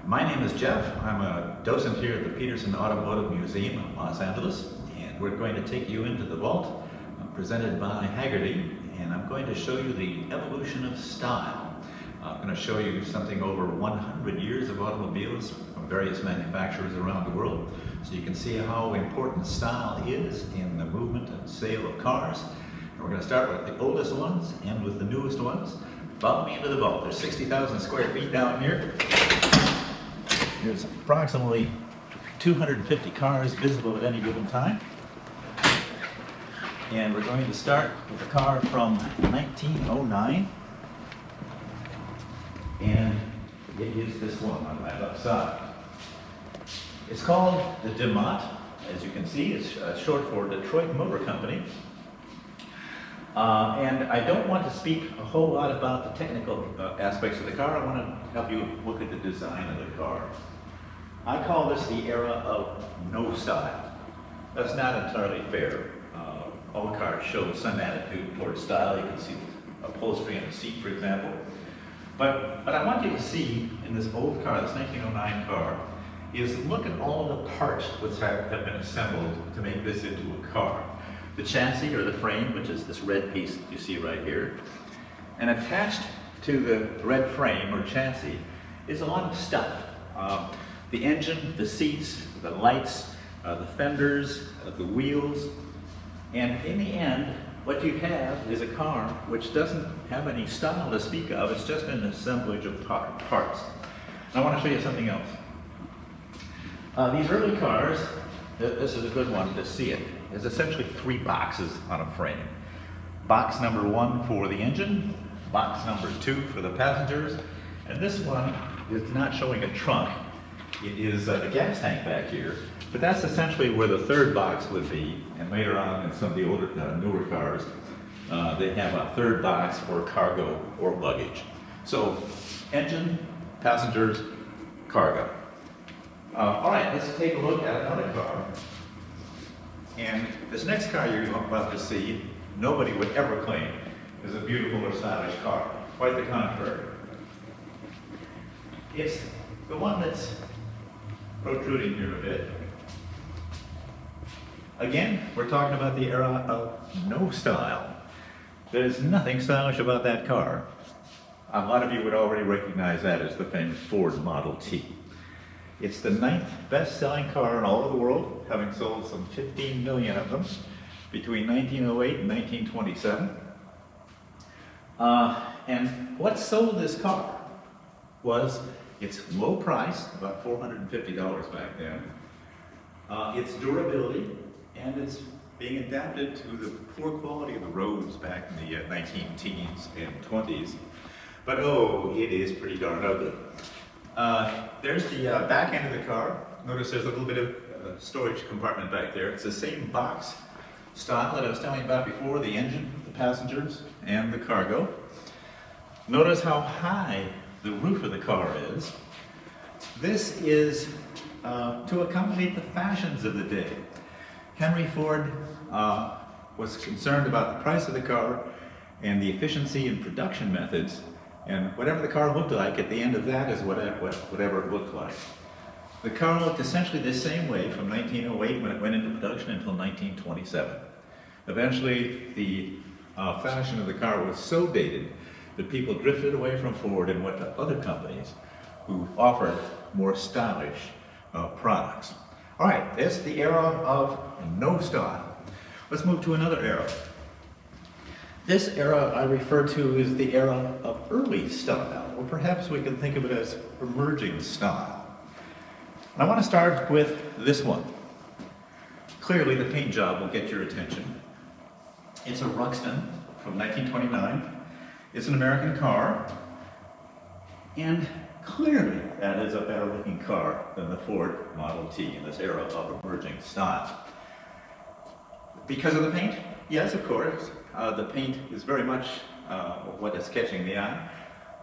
My name is Jeff. I'm a docent here at the Petersen Automotive Museum in Los Angeles, and we're going to take you into the vault presented by Haggerty, and I'm going to show you the evolution of style. I'm going to show you something over 100 years of automobiles from various manufacturers around the world, so you can see how important style is in the movement and sale of cars. And we're going to start with the oldest ones and with the newest ones. Follow me into the vault. There's 60,000 square feet down here. There's approximately 250 cars visible at any given time. And we're going to start with a car from 1909. And it is this one on my left side. It's called the Dumont. As you can see, it's short for Detroit Motor Company. And I don't want to speak a whole lot about the technical aspects of the car. I want to help you look at the design of the car. I call this the era of no style. That's not entirely fair. All cars show some attitude towards style. You can see the upholstery on the seat, for example. But I want you to see in this old car, this 1909 car, is look at all the parts which have been assembled to make this into a car. The chassis, or the frame, which is this red piece that you see right here. And attached to the red frame, or chassis, is a lot of stuff. The engine, the seats, the lights, the fenders, the wheels. And in the end, what you have is a car which doesn't have any style to speak of. It's just an assemblage of parts. And I want to show you something else. These early cars, this is a good one to see it. There's essentially three boxes on a frame. Box number 1 for the engine, box number 2 for the passengers, and this one is not showing a trunk. It is a gas tank back here, but that's essentially where the third box would be, and later on in some of the older, newer cars, they have a third box for cargo or luggage. So, engine, passengers, cargo. All right, let's take a look at another car. And this next car you're about to see, nobody would ever claim is a beautiful or stylish car. Quite the contrary. It's the one that's protruding here a bit. Again, we're talking about the era of no style. There's nothing stylish about that car. A lot of you would already recognize that as the famous Ford Model T. It's the 9th best-selling car in all of the world, having sold some 15 million of them between 1908 and 1927. And what sold this car was its low price, about $450 back then, its durability, and its being adapted to the poor quality of the roads back in the 19-teens and 20s. But oh, it is pretty darn ugly. There's the back end of the car. Notice there's a little bit of storage compartment back there. It's the same box style that I was telling you about before, the engine, the passengers, and the cargo. Notice how high the roof of the car is. This is to accompany the fashions of the day. Henry Ford was concerned about the price of the car and the efficiency and production methods, and whatever the car looked like at the end of that is whatever it looked like. The car looked essentially the same way from 1908 when it went into production until 1927. Eventually, the fashion of the car was so dated that people drifted away from Ford and went to other companies who offered more stylish products. All right, that's the era of no style. Let's move to another era. This era I refer to as the era of early style, or perhaps we can think of it as emerging style. I want to start with this one. Clearly the paint job will get your attention. It's a Ruxton from 1929. It's an American car, and clearly that is a better looking car than the Ford Model T in this era of emerging style. Because of the paint? Yes, of course. The paint is very much what is catching the eye,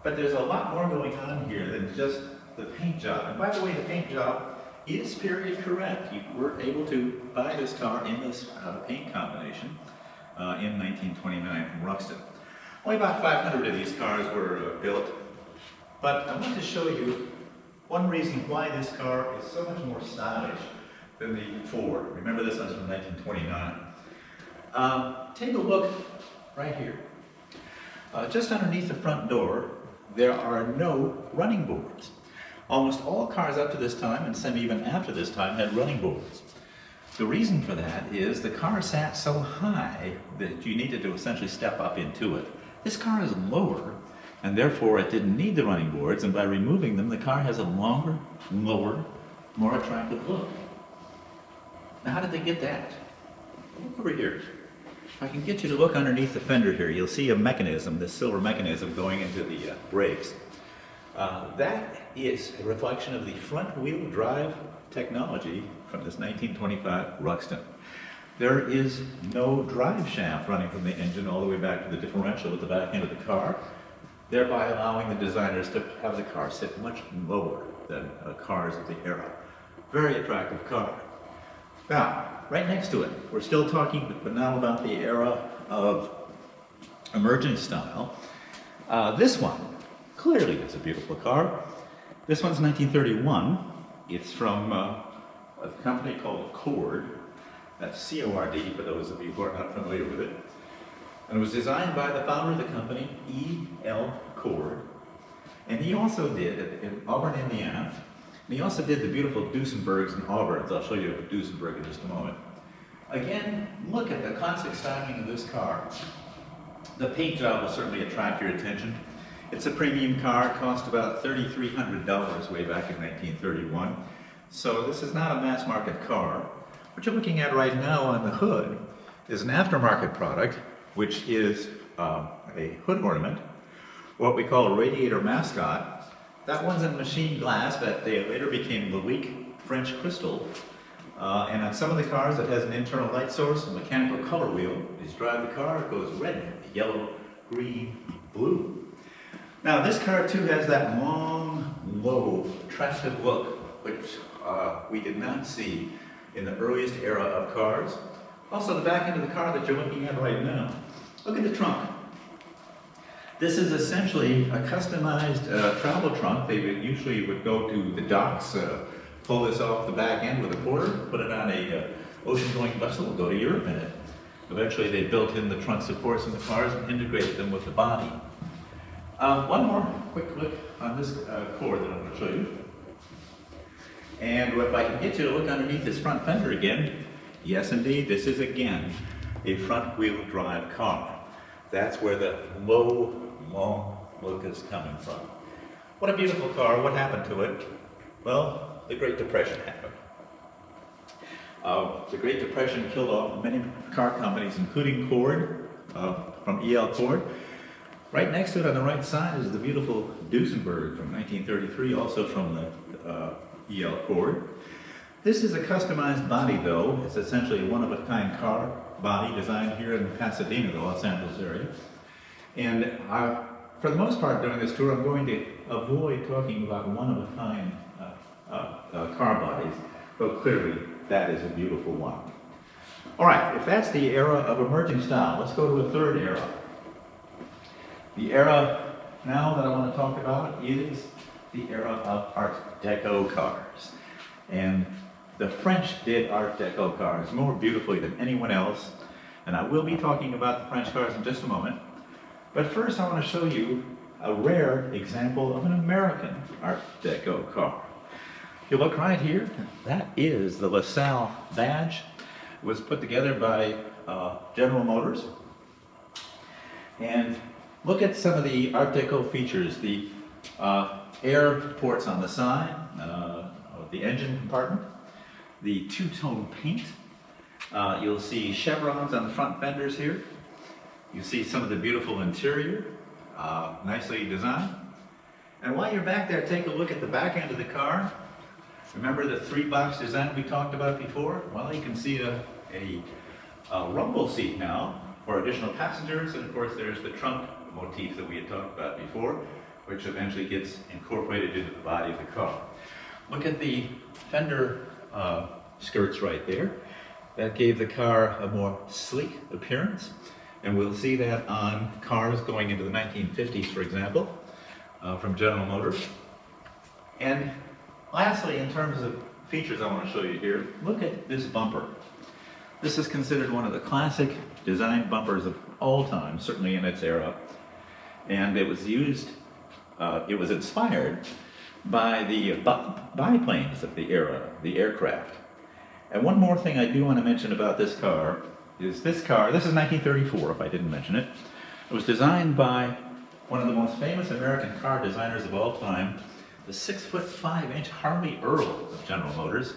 but there's a lot more going on here than just the paint job. And by the way, the paint job is period correct. You were able to buy this car in this paint combination in 1929 from Ruxton. Only about 500 of these cars were built, but I want to show you one reason why this car is so much more stylish than the Ford. Remember, this one's from 1929. Take a look right here. Just underneath the front door, there are no running boards. Almost all cars up to this time, and some even after this time, had running boards. The reason for that is the car sat so high that you needed to essentially step up into it. This car is lower, and therefore it didn't need the running boards, and by removing them, the car has a longer, lower, more attractive look. Now, how did they get that? Look over here. If I can get you to look underneath the fender here, you'll see a mechanism, this silver mechanism going into the brakes. That is a reflection of the front-wheel drive technology from this 1925 Ruxton. There is no drive shaft running from the engine all the way back to the differential at the back end of the car, thereby allowing the designers to have the car sit much lower than cars of the era. Very attractive car. Now, right next to it, we're still talking, but now about the era of emerging style. This one clearly is a beautiful car. This one's 1931. It's from a company called Cord. That's C-O-R-D for those of you who are not familiar with it. And it was designed by the founder of the company, E.L. Cord. And he also did, in Auburn, Indiana, and he also did the beautiful Duesenbergs and Auburns. I'll show you a Duesenberg in just a moment. Again, look at the classic styling of this car. The paint job will certainly attract your attention. It's a premium car. It cost about $3,300 way back in 1931. So this is not a mass market car. What you're looking at right now on the hood is an aftermarket product, which is a hood ornament, what we call a radiator mascot. That one's in machined glass that later became Lewick French crystal. And on some of the cars, it has an internal light source, a mechanical color wheel. As you drive the car, it goes red, yellow, green, blue. Now, this car too has that long, low, attractive look, which we did not see in the earliest era of cars. Also, the back end of the car that you're looking at right now. Look at the trunk. This is essentially a customized travel trunk. They usually would go to the docks, pull this off the back end with a porter, put it on a ocean-going vessel, go to Europe in it. Eventually, they built in the trunk supports in the cars and integrated them with the body. One more quick look on this Cord that I'm going to show you. And if I can get you to look underneath this front fender again, yes indeed, this is again a front-wheel drive car. That's where the low, long look is coming from. What a beautiful car. What happened to it? Well, the Great Depression happened. The Great Depression killed off many car companies, including Cord, from E.L. Cord. Right next to it on the right side is the beautiful Duesenberg from 1933, also from the E.L. Cord. This is a customized body, though. It's essentially a one-of-a-kind car body designed here in Pasadena, the Los Angeles area. And for the most part during this tour, I'm going to avoid talking about one-of-a-kind car bodies, though clearly that is a beautiful one. All right, if that's the era of emerging style, let's go to a third era. The era now that I want to talk about is the era of Art Deco cars. And the French did Art Deco cars more beautifully than anyone else. And I will be talking about the French cars in just a moment. But first I want to show you a rare example of an American Art Deco car. If you look right here, that is the LaSalle badge. It was put together by General Motors. And look at some of the Art Deco features. The air ports on the side, of the engine compartment, the two-tone paint. You'll see chevrons on the front fenders here. You see some of the beautiful interior, nicely designed. And while you're back there, take a look at the back end of the car. Remember the three-box design we talked about before? Well, you can see a rumble seat now for additional passengers, and of course there's the trunk motif that we had talked about before, which eventually gets incorporated into the body of the car. Look at the fender skirts right there. That gave the car a more sleek appearance, and we'll see that on cars going into the 1950s, for example, from General Motors. And Lastly, in terms of features I want to show you here, look at this bumper. This is considered one of the classic design bumpers of all time, certainly in its era. And it was used, it was inspired by the biplanes of the era, the aircraft. And one more thing I do want to mention about this car is this is 1934 if I didn't mention it. It was designed by one of the most famous American car designers of all time, the 6'5" Harley Earl of General Motors.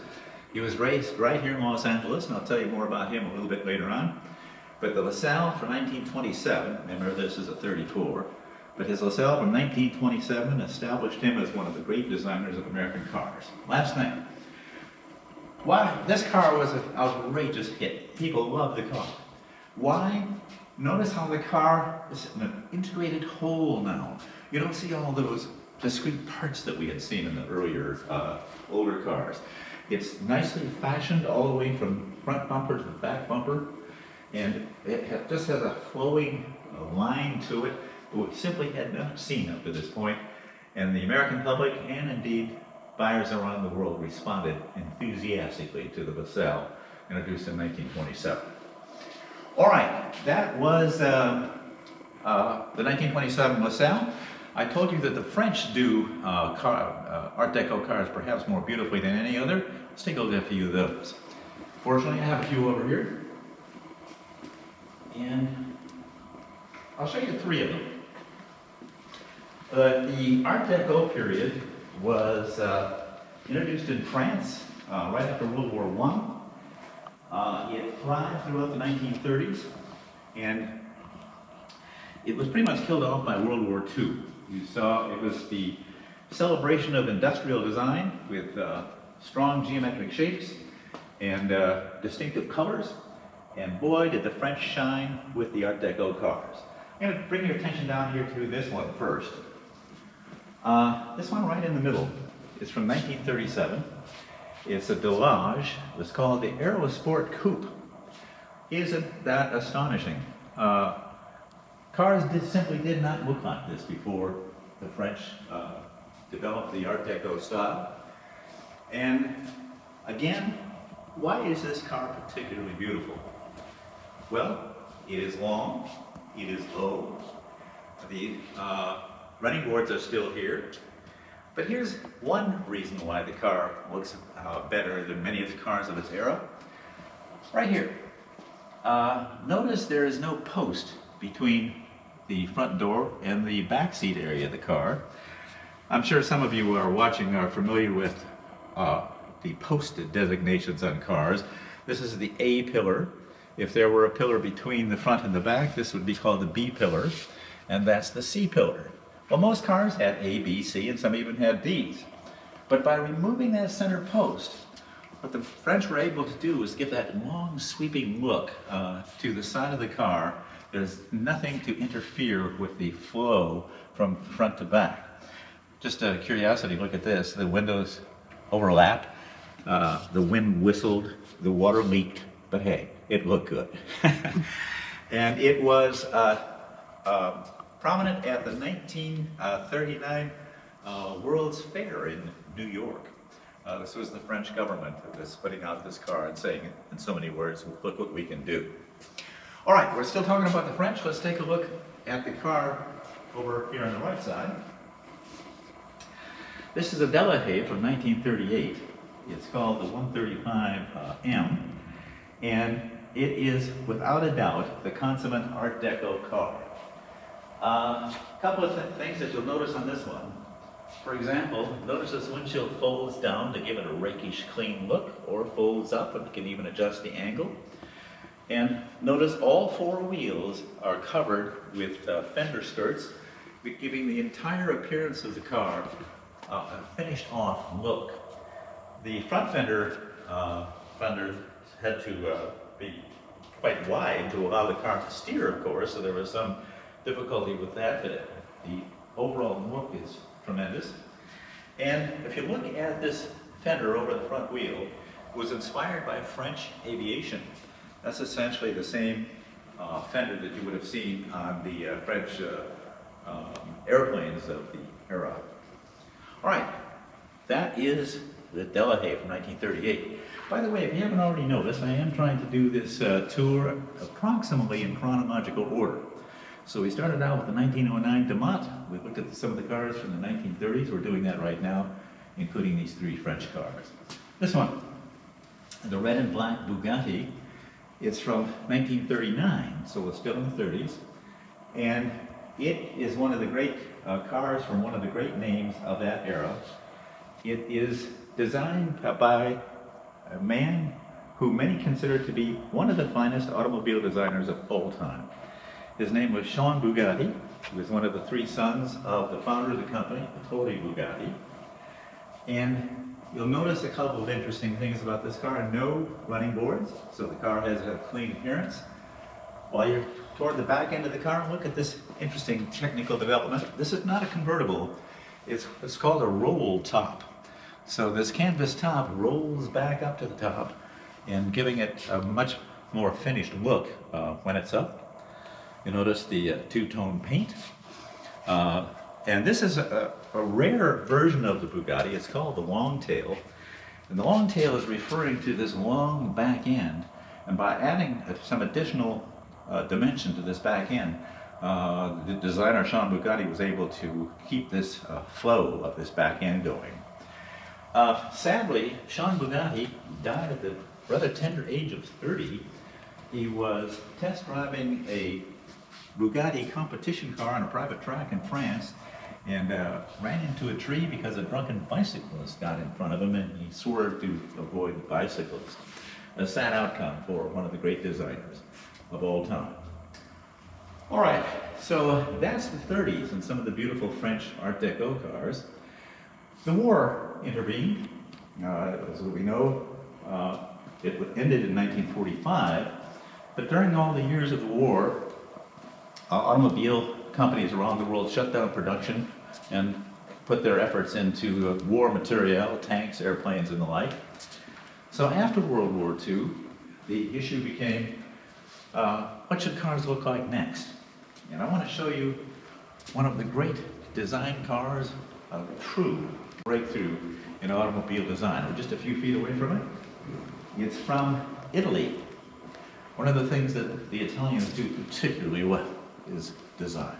He was raised right here in Los Angeles, and I'll tell you more about him a little bit later on. But the LaSalle from 1927, remember this is a 34, but his LaSalle from 1927 established him as one of the great designers of American cars. Last thing, why? This car was an outrageous hit. People loved the car. Why? Notice how the car is an integrated whole now. You don't see all those discrete parts that we had seen in the earlier, older cars. It's nicely fashioned all the way from front bumper to the back bumper, and it just has a flowing line to it that we simply had not seen up to this point. And the American public, and indeed buyers around the world, responded enthusiastically to the LaSalle, introduced in 1927. All right, that was the 1927 LaSalle. I told you that the French do Art Deco cars perhaps more beautifully than any other. Let's take a look at a few of those. Fortunately, I have a few over here. And I'll show you three of them. The Art Deco period was introduced in France right after World War I. It thrived throughout the 1930s, and it was pretty much killed off by World War II. You saw it was the celebration of industrial design with strong geometric shapes and distinctive colors. And boy, did the French shine with the Art Deco cars. I'm going to bring your attention down here to this one first. This one right in the middle is from 1937. It's a Delage. It was called the Aerosport Coupe. Isn't that astonishing? Cars simply did not look like this before the French developed the Art Deco style. And again, why is this car particularly beautiful? Well, it is long, it is low, the running boards are still here. But here's one reason why the car looks better than many of the cars of its era. Right here. Notice there is no post between the front door and the back seat area of the car. I'm sure some of you who are watching are familiar with the post designations on cars. This is the A pillar. If there were a pillar between the front and the back, this would be called the B pillar, and that's the C pillar. Well, most cars had A, B, C, and some even had D's. But by removing that center post, what the French were able to do is give that long sweeping look to the side of the car. There's nothing to interfere with the flow from front to back. Just out of curiosity, look at this. The windows overlap, the wind whistled, the water leaked, but hey, it looked good. And it was prominent at the 1939 World's Fair in New York. This was the French government that was putting out this car and saying in so many words, look what we can do. All right, we're still talking about the French. Let's take a look at the car over here on the right side. This is a Delahaye from 1938. It's called the 135M, and it is, without a doubt, the consummate Art Deco car. A couple of things that you'll notice on this one. For example, notice this windshield folds down to give it a rakish, clean look, or folds up and can even adjust the angle. And notice all four wheels are covered with fender skirts, giving the entire appearance of the car a finished off look. The front fenders had to be quite wide to allow the car to steer, of course, so there was some difficulty with that, but the overall look is tremendous. And if you look at this fender over the front wheel, it was inspired by French aviation. That's essentially the same fender that you would have seen on the French airplanes of the era. All right, that is the Delahaye from 1938. By the way, if you haven't already noticed, I am trying to do this tour approximately in chronological order. So we started out with the 1909 Dumont. We looked at some of the cars from the 1930s. We're doing that right now, including these three French cars. This one, the red and black Bugatti, it's from 1939, so it's still in the 30s. And it is one of the great cars from one of the great names of that era. It is designed by a man who many consider to be one of the finest automobile designers of all time. His name was Jean Bugatti. He was one of the three sons of the founder of the company, Ettore Bugatti. And you'll notice a couple of interesting things about this car. No running boards, so the car has a clean appearance. While you're toward the back end of the car, look at this interesting technical development. This is not a convertible. It's called a roll top. So this canvas top rolls back up to the top and giving it a much more finished look when it's up. You notice the two-tone paint. And this is a rare version of the Bugatti. It's called the long tail. And the long tail is referring to this long back end. And by adding some additional dimension to this back end, the designer Jean Bugatti was able to keep this flow of this back end going. Sadly, Jean Bugatti died at the rather tender age of 30. He was test driving a Bugatti competition car on a private track in France and ran into a tree because a drunken bicyclist got in front of him and he swerved to avoid the bicyclist. A sad outcome for one of the great designers of all time. All right, so that's the 30s and some of the beautiful French Art Deco cars. The war intervened. As we know, it ended in 1945, but during all the years of the war, automobile companies around the world shut down production and put their efforts into war material, tanks, airplanes, and the like. So after World War II, the issue became, what should cars look like next? And I want to show you one of the great design cars, a true breakthrough in automobile design. We're just a few feet away from it. It's from Italy. One of the things that the Italians do particularly well is design.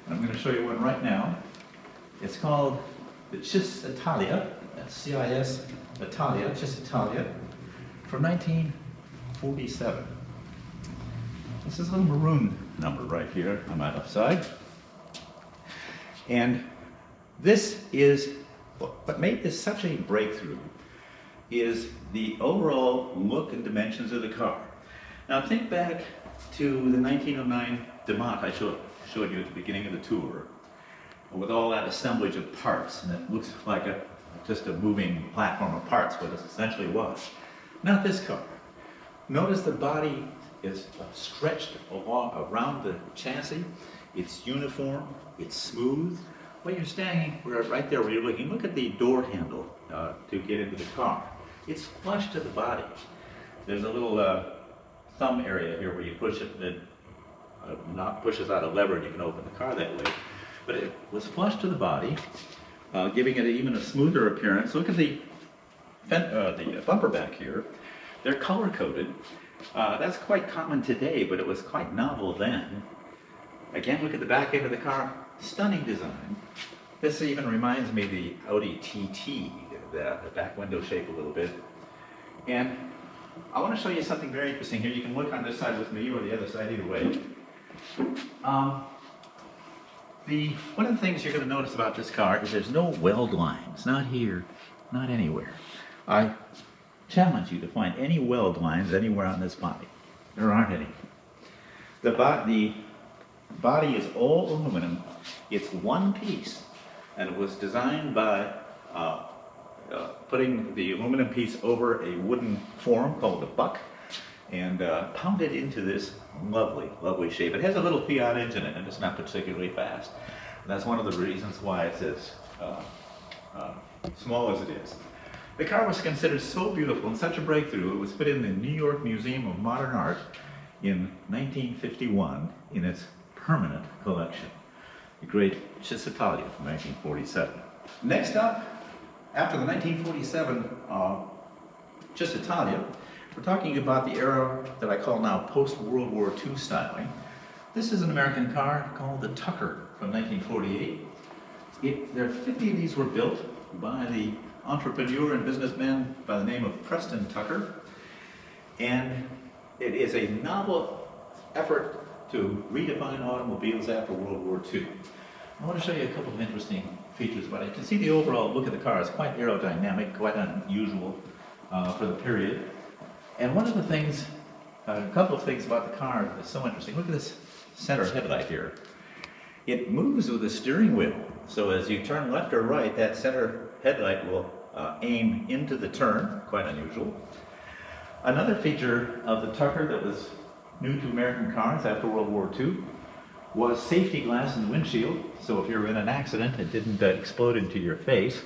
And I'm going to show you one right now. It's called the Cis Italia, that's C-I-S Italia, Cis Italia, from 1947. This is a little maroon number right here on my left side. And this is, what made this such a breakthrough is the overall look and dimensions of the car. Now think back to the 1909 Dumont I showed you at the beginning of the tour, with all that assemblage of parts, and it looks like just a moving platform of parts, what it essentially was. Not this car. Notice the body is stretched around the chassis. It's uniform, it's smooth. When you're standing right there where you're looking, look at the door handle to get into the car. It's flush to the body. There's a little thumb area here where you push it and it pushes out a lever and you can open the car that way. But it was flush to the body, giving it even a smoother appearance. Look at the bumper back here. They're color-coded. That's quite common today, but it was quite novel then. Again, look at the back end of the car. Stunning design. This even reminds me of the Audi TT, the back window shape a little bit. And I want to show you something very interesting here. You can look on this side with me or the other side, either way. One of the things you're going to notice about this car is there's no weld lines. Not here, not anywhere. I challenge you to find any weld lines anywhere on this body. There aren't any. The body is all aluminum. It's one piece, and it was designed by putting the aluminum piece over a wooden form called a buck and pounded into this lovely, lovely shape. It has a little Fiat engine in it, and it's not particularly fast. And that's one of the reasons why it's as small as it is. The car was considered so beautiful and such a breakthrough, it was put in the New York Museum of Modern Art in 1951 in its permanent collection. The great Cis Italia from 1947. Next up, after the 1947 just Italia, we're talking about the era that I call now post-World War II styling. This is an American car called the Tucker from 1948. There 50 of these were built by the entrepreneur and businessman by the name of Preston Tucker. And it is a novel effort to redefine automobiles after World War II. I want to show you a couple of interesting features about it. You can see the overall look of the car is quite aerodynamic, quite unusual for the period. And one of the things, a couple of things about the car that's so interesting. Look at this center headlight here. It moves with the steering wheel. So as you turn left or right, that center headlight will aim into the turn, quite unusual. Another feature of the Tucker that was new to American cars after World War II was safety glass in the windshield. So if you're in an accident, it didn't explode into your face.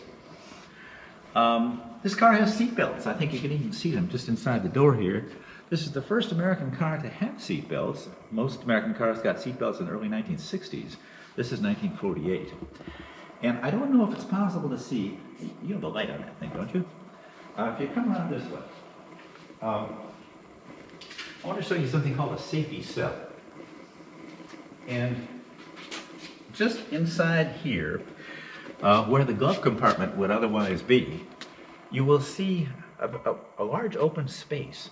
This car has seat belts. I think you can even see them just inside the door here. This is the first American car to have seat belts. Most American cars got seat belts in the early 1960s. This is 1948. And I don't know if it's possible to see, you have the light on that thing, don't you? If you come around this way, I want to show you something called a safety cell. And just inside here, where the glove compartment would otherwise be, you will see a large open space.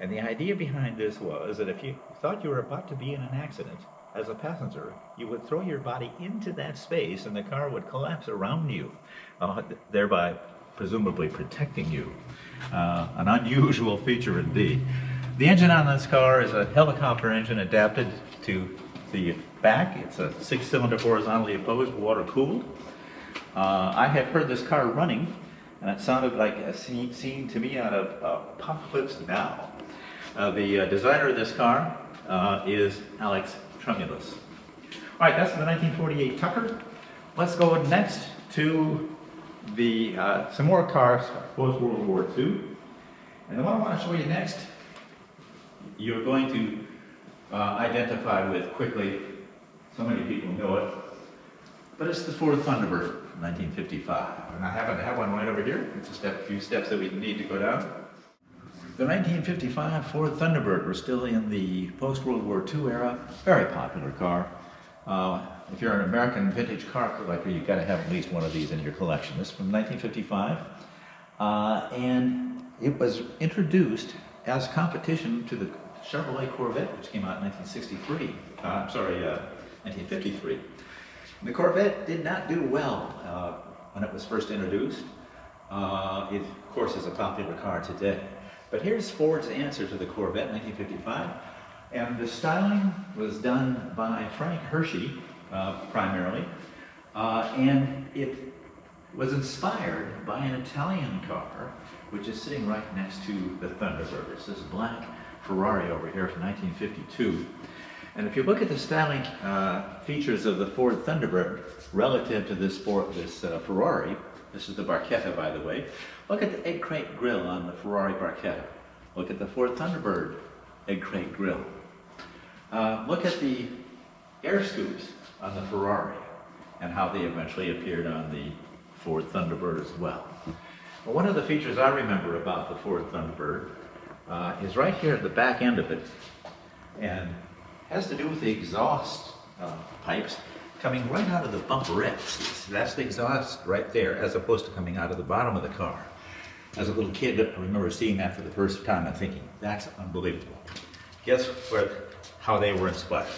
And the idea behind this was that if you thought you were about to be in an accident as a passenger, you would throw your body into that space and the car would collapse around you, thereby presumably protecting you. An unusual feature indeed. The engine on this car is a helicopter engine adapted to the back. It's a 6-cylinder horizontally opposed, water-cooled. I have heard this car running, and it sounded like a scene to me out of Apocalypse Now. The designer of this car is Alex Tremulous. All right, that's the 1948 Tucker. Let's go next to the some more cars post-World War II. And the one I want to show you next, you're going to identify with quickly. So many people know it. But it's the Ford Thunderbird from 1955. And I happen to have one right over here. It's a few steps that we need to go down. The 1955 Ford Thunderbird was still in the post-World War II era. Very popular car. If you're an American vintage car collector, you've got to have at least one of these in your collection. This is from 1955. And it was introduced as competition to the Chevrolet Corvette, which came out in 1953. The Corvette did not do well when it was first introduced. It, of course, is a popular car today. But here's Ford's answer to the Corvette in 1955. And the styling was done by Frank Hershey, primarily. And it was inspired by an Italian car, which is sitting right next to the Thunderbird. It's this black Ferrari over here from 1952. And if you look at the styling features of the Ford Thunderbird relative to this Ferrari, this is the Barchetta, by the way. Look at the egg crate grille on the Ferrari Barchetta. Look at the Ford Thunderbird egg crate grille. Look at the air scoops on the Ferrari and how they eventually appeared on the Ford Thunderbird as well. Well, one of the features I remember about the Ford Thunderbird is right here at the back end of it, and has to do with the exhaust pipes coming right out of the bumperettes. That's the exhaust right there, as opposed to coming out of the bottom of the car. As a little kid, I remember seeing that for the first time and thinking, that's unbelievable. Guess how they were inspired?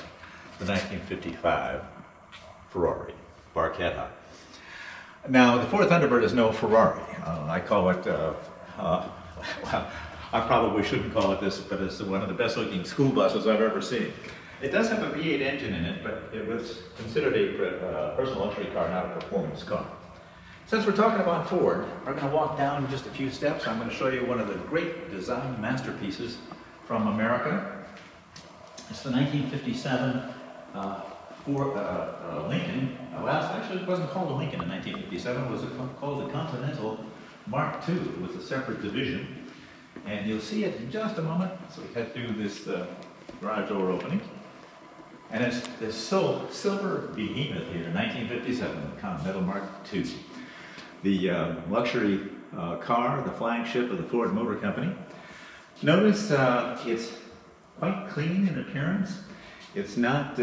The 1955 Ferrari Barchetta. Now, the Ford Thunderbird is no Ferrari. I call it, well, I probably shouldn't call it this, but it's one of the best looking school buses I've ever seen. It does have a V8 engine in it, but it was considered a personal luxury car, not a performance car. Since we're talking about Ford, we're going to walk down just a few steps. I'm going to show you one of the great design masterpieces from America. It's the 1957 Ford Lincoln. Well, actually it wasn't called a Lincoln in 1957. It was called the Continental Mark II. It was a separate division. And you'll see it in just a moment. So we head through this garage door opening. And it's this silver behemoth here, 1957, the Continental Mark II. the luxury car, the flagship of the Ford Motor Company. Notice it's quite clean in appearance. It's not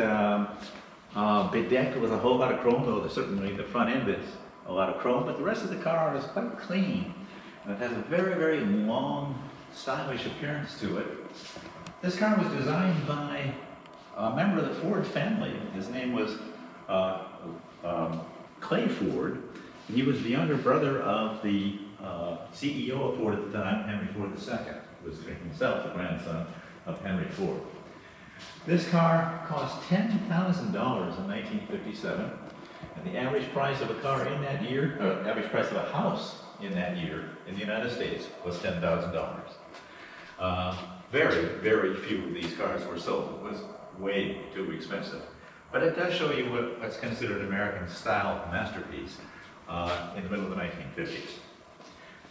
bedecked with a whole lot of chrome, though certainly the front end is a lot of chrome, but the rest of the car is quite clean. And it has a very, very long, stylish appearance to it. This car was designed by a member of the Ford family. His name was Clay Ford. He was the younger brother of the CEO of Ford at the time, Henry Ford II, who was himself the grandson of Henry Ford. This car cost $10,000 in 1957, and the average price of a car in that year, average price of a house in that year in the United States was $10,000. Very, very few of these cars were sold. It was way too expensive. But it does show you what's considered American style masterpiece in the middle of the 1950s.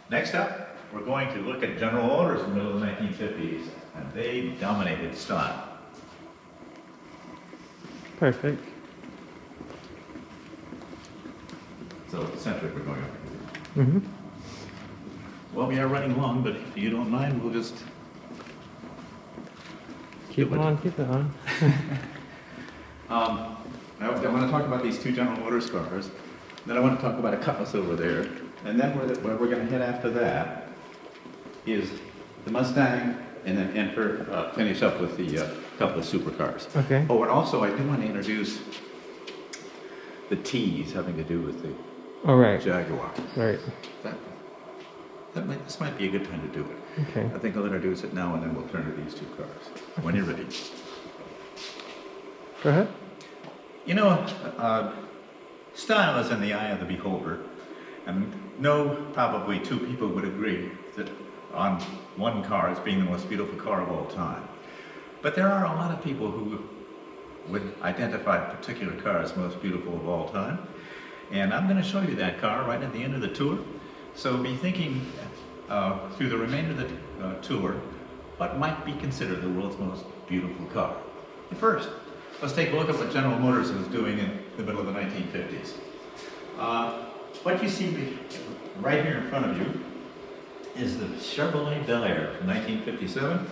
Next up, we're going to look at General Motors in the middle of the 1950s, and they dominated style. Perfect. So eccentric we're going over. Mm-hmm. Well, we are running long, but if you don't mind, we'll just Keep it on, keep it on. I want to talk about these two General Motors cars. Then I want to talk about a Cutlass over there. And then where we're going to head after that is the Mustang, and then finish up with the couple of supercars. Okay. Oh, and also I do want to introduce the T's having to do with the Jaguar. Right. This might be a good time to do it. Okay. I think I'll introduce it now, and then we'll turn to these two cars. When you're ready. Go ahead. You know, style is in the eye of the beholder, and probably two people would agree that on one car as being the most beautiful car of all time. But there are a lot of people who would identify a particular car as most beautiful of all time. And I'm going to show you that car right at the end of the tour. So be thinking through the remainder of the tour, what might be considered the world's most beautiful car. But first, let's take a look at what General Motors was doing in the middle of the 1950s. What you see right here in front of you is the Chevrolet Bel Air from 1957.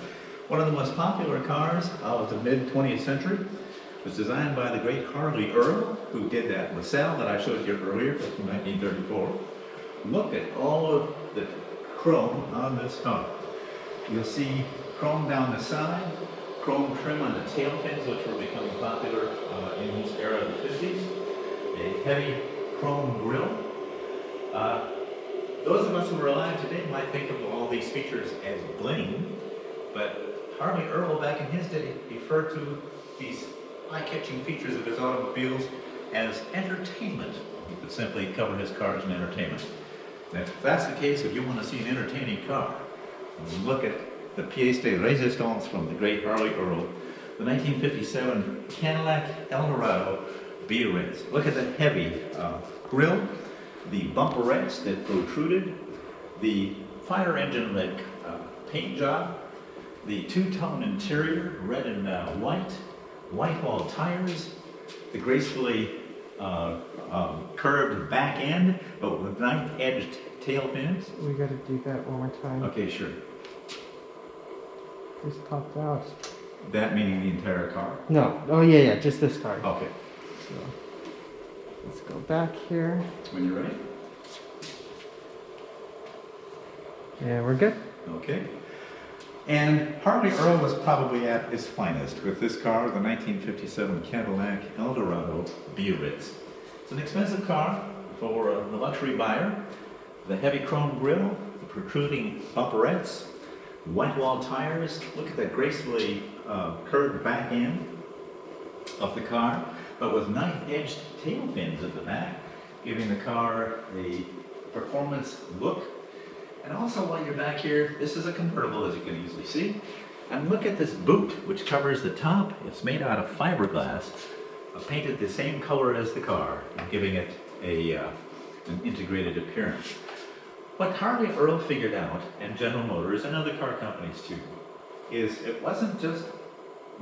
One of the most popular cars of the mid-20th century. It was designed by the great Harley Earl, who did that LaSalle that I showed you earlier from 1934. Look at all of the chrome on this car. You'll see chrome down the side, chrome trim on the tail fins, which were becoming popular in this era of the 50s. A heavy chrome grille. Those of us who are alive today might think of all these features as bling, but Harley Earl back in his day referred to these eye-catching features of his automobiles as entertainment. He could simply cover his car as an entertainment. And if that's the case, if you want to see an entertaining car, look at the pièce de résistance from the great Harley Earl, the 1957 Cadillac Eldorado Biarritz. Look at the heavy grille, the bumperettes that protruded, the fire engine-led paint job, the two-tone interior, red and white wall tires, the gracefully curved back end, but with knife-edged tail fins. We gotta do that one more time. Okay, sure. Just popped out. That meaning the entire car? No. Oh yeah, just this car. Okay. So, let's go back here. When you're ready. Yeah, we're good. Okay. And Harley Earl was probably at his finest with this car, the 1957 Cadillac Eldorado Biarritz. It's an expensive car for the luxury buyer. The heavy chrome grille, the protruding bumperettes, white wall tires. Look at that gracefully curved back end of the car, but with knife-edged tail fins at the back, giving the car a performance look. And also while you're back here, this is a convertible, as you can easily see. And look at this boot, which covers the top. It's made out of fiberglass, painted the same color as the car, giving it an integrated appearance. What Harley Earl figured out, and General Motors and other car companies too, is it wasn't just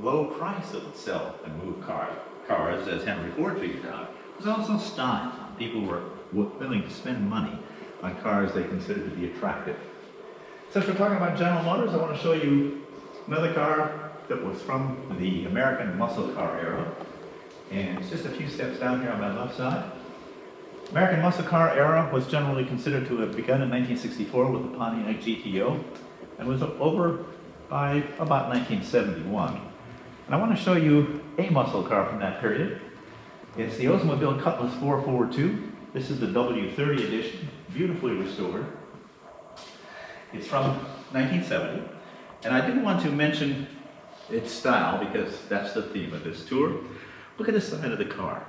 low price that would sell and move cars, as Henry Ford figured out. It was also style. People were willing to spend money on cars they consider to be attractive. Since we're talking about General Motors, I want to show you another car that was from the American muscle car era. And it's just a few steps down here on my left side. American muscle car era was generally considered to have begun in 1964 with the Pontiac GTO and was over by about 1971. And I want to show you a muscle car from that period. It's the Oldsmobile Cutlass 442. This is the W30 edition, beautifully restored. It's from 1970. And I do want to mention its style because that's the theme of this tour. Look at the side of the car.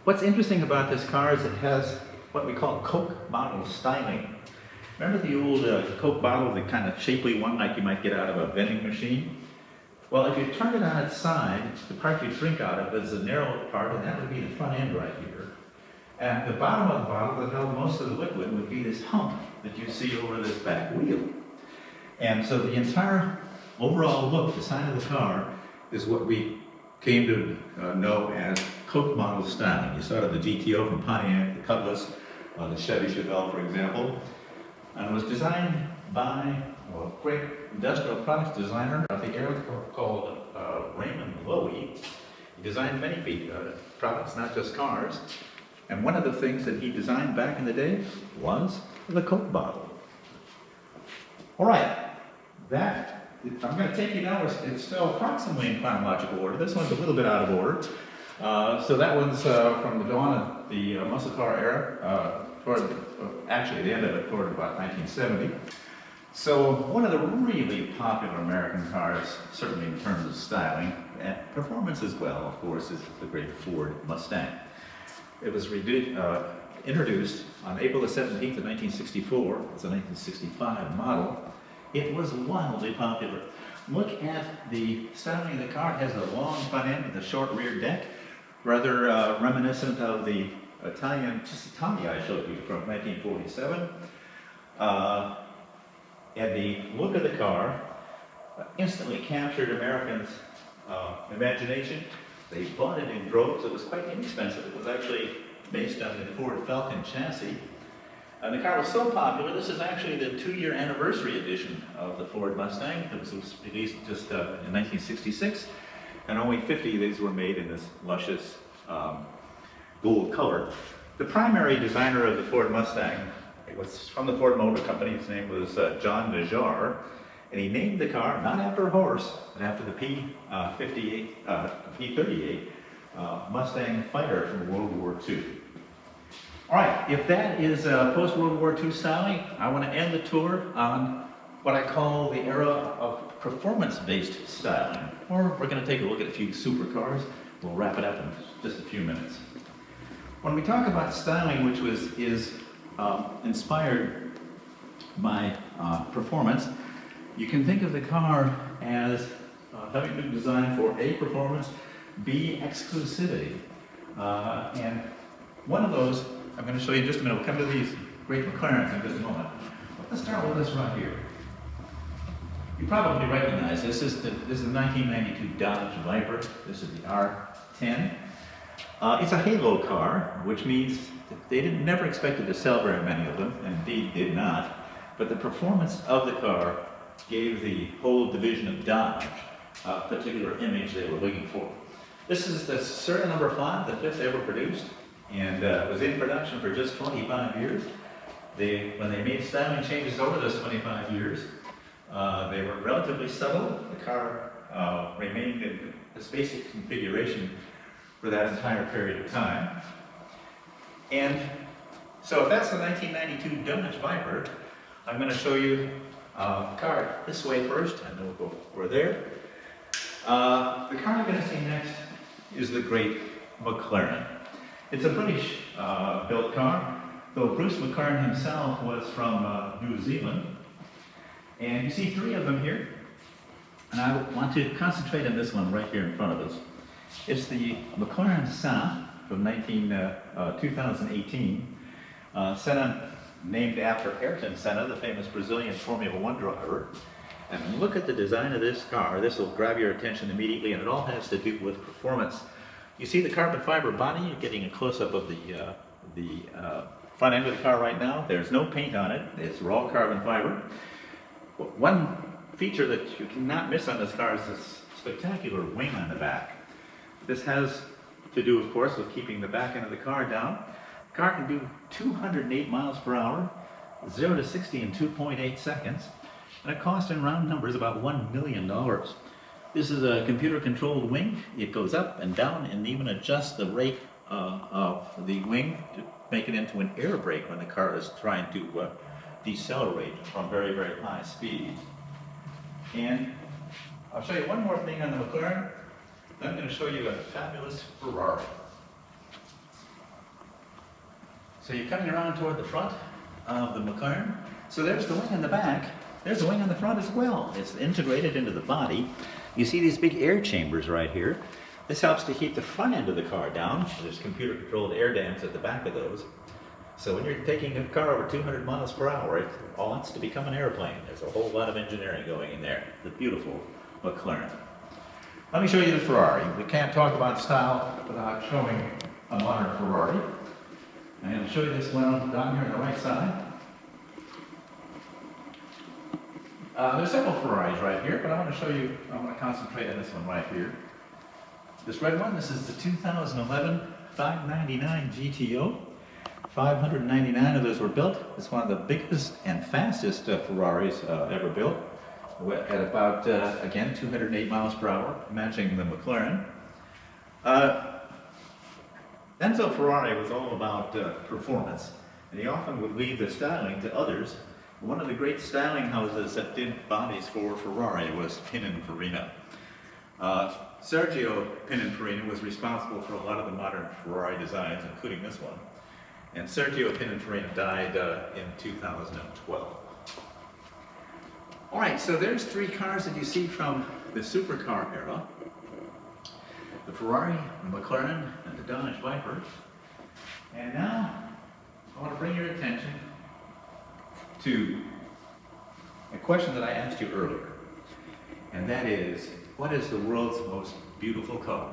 What's interesting about this car is it has what we call Coke bottle styling. Remember the old Coke bottle, the kind of shapely one like you might get out of a vending machine? Well, if you turn it on its side, the part you drink out of is the narrow part, and that would be the front end right here. And the bottom of the bottle that held most of the liquid would be this hump that you see over this back wheel. And so the entire overall look, the side of the car, is what we came to know as Coke model styling. You saw it in the GTO from Pontiac, the Cutlass, the Chevy Chevelle, for example. And it was designed by a great industrial products designer of the era called Raymond Loewy. He designed many products, not just cars. And one of the things that he designed back in the day was the Coke bottle. All right, I'm going to take you now, it's still approximately in chronological order. This one's a little bit out of order. So that one's from the dawn of the muscle car era, actually the end of it toward about 1970. So one of the really popular American cars, certainly in terms of styling and performance as well, of course, is the great Ford Mustang. It was introduced on April the 17th of 1964. It's a 1965 model. It was wildly popular. Look at the styling of the car. It has a long front end with a short rear deck, rather reminiscent of the Italian Itami I showed you from 1947. And the look of the car instantly captured Americans' imagination. They bought it in droves. It was quite inexpensive. It was actually based on the Ford Falcon chassis. And the car was so popular, this is actually the 2-year anniversary edition of the Ford Mustang. It was released just in 1966, and only 50 of these were made in this luscious gold color. The primary designer of the Ford Mustang was from the Ford Motor Company. His name was John Najjar, and he named the car not after a horse, but after the P-38 Mustang fighter from World War II. All right, if that is post-World War II styling, I want to end the tour on what I call the era of performance-based styling. Or we're going to take a look at a few supercars. We'll wrap it up in just a few minutes. When we talk about styling, which is inspired by performance, you can think of the car as having been designed for A, performance, B, exclusivity. And one of those, I'm going to show you in just a minute. We'll come to these great McLarens in just a moment. Let's start with this right here. You probably recognize this. This is the 1992 Dodge Viper. This is the R10. It's a halo car, which means that they never expected to sell very many of them, and indeed did not. But the performance of the car gave the whole division of Dodge a particular image they were looking for. This is the serial number 5, the 5th ever produced, and was in production for just 25 years. When they made styling changes over those 25 years, they were relatively subtle. The car remained in its basic configuration for that entire period of time. And so if that's the 1992 Dodge Viper, I'm going to show you a car this way first, and then we'll go over there. The car I'm going to see next is the great McLaren. It's a British built car, though Bruce McLaren himself was from New Zealand. And you see 3 of them here. And I want to concentrate on this one right here in front of us. It's the McLaren Senna from 2018. Senna named after Ayrton Senna, the famous Brazilian Formula 1 driver. And look at the design of this car. This will grab your attention immediately, and it all has to do with performance. You see the carbon fiber body? You're getting a close-up of the front end of the car right now. There's no paint on it. It's raw carbon fiber. One feature that you cannot miss on this car is this spectacular wing on the back. This has to do, of course, with keeping the back end of the car down. The car can do 208 miles per hour, 0 to 60 in 2.8 seconds, and it costs in round numbers about $1 million. This is a computer-controlled wing. It goes up and down and even adjusts the rate of the wing to make it into an air brake when the car is trying to decelerate from very, very high speeds. And I'll show you one more thing on the McLaren. I'm going to show you a fabulous Ferrari. So you're coming around toward the front of the McLaren. So there's the wing in the back. There's the wing on the front as well. It's integrated into the body. You see these big air chambers right here. This helps to keep the front end of the car down. There's computer-controlled air dams at the back of those. So when you're taking a car over 200 miles per hour, it wants to become an airplane. There's a whole lot of engineering going in there. The beautiful McLaren. Let me show you the Ferrari. We can't talk about style without showing a modern Ferrari. I'm going to show you this one down here on the right side. There's several Ferraris right here, but I want to concentrate on this one right here. This red one, this is the 2011 599 GTO. 599 of those were built. It's one of the biggest and fastest Ferraris ever built. At about, again, 208 miles per hour, matching the McLaren. Enzo Ferrari was all about performance, and he often would leave the styling to others. One of the great styling houses that did bodies for Ferrari was Pininfarina. Sergio Pininfarina was responsible for a lot of the modern Ferrari designs, including this one. And Sergio Pininfarina died in 2012. All right, so there's three cars that you see from the supercar era. The Ferrari, the McLaren, and the Dodge Viper. And now, I want to bring your attention to a question that I asked you earlier. And that is, what is the world's most beautiful car?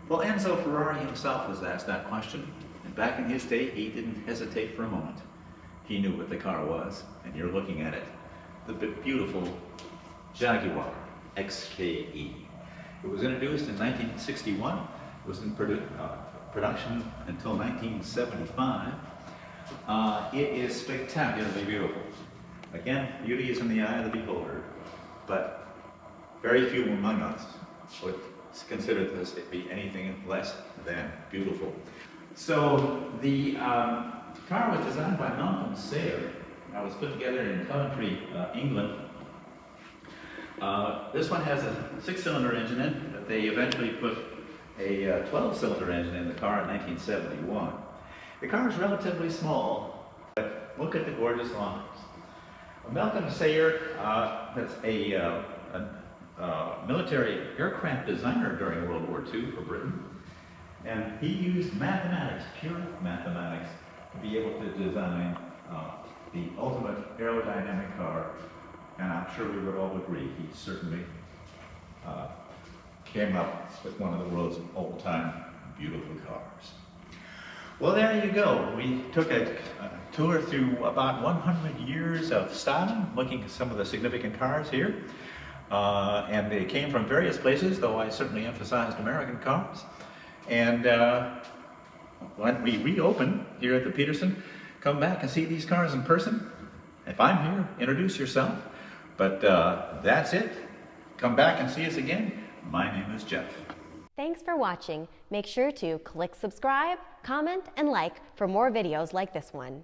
Well, Enzo Ferrari himself was asked that question. And back in his day, he didn't hesitate for a moment. He knew what the car was, and you're looking at it. The beautiful Jaguar XKE. It was introduced in 1961. It was in production until 1975. It is spectacularly beautiful. Again, beauty is in the eye of the beholder, but very few among us would consider this to be anything less than beautiful. So the car was designed by Malcolm Sayer. It was put together in Coventry, England. This one has a 6-cylinder engine in it, but they eventually put a 12-cylinder engine in the car in 1971. The car is relatively small, but look at the gorgeous lines. Malcolm Sayer that's a military aircraft designer during World War II for Britain, and he used mathematics, pure mathematics, to be able to design the ultimate aerodynamic car, and I'm sure we would all agree he certainly came up with one of the world's all-time beautiful cars. Well, there you go. We took a tour through about 100 years of styling, looking at some of the significant cars here. And they came from various places, though I certainly emphasized American cars. And when we reopen here at the Petersen, come back and see these cars in person. If I'm here, introduce yourself. But that's it. Come back and see us again. My name is Jeff. Thanks for watching. Make sure to click subscribe, comment, and like for more videos like this one.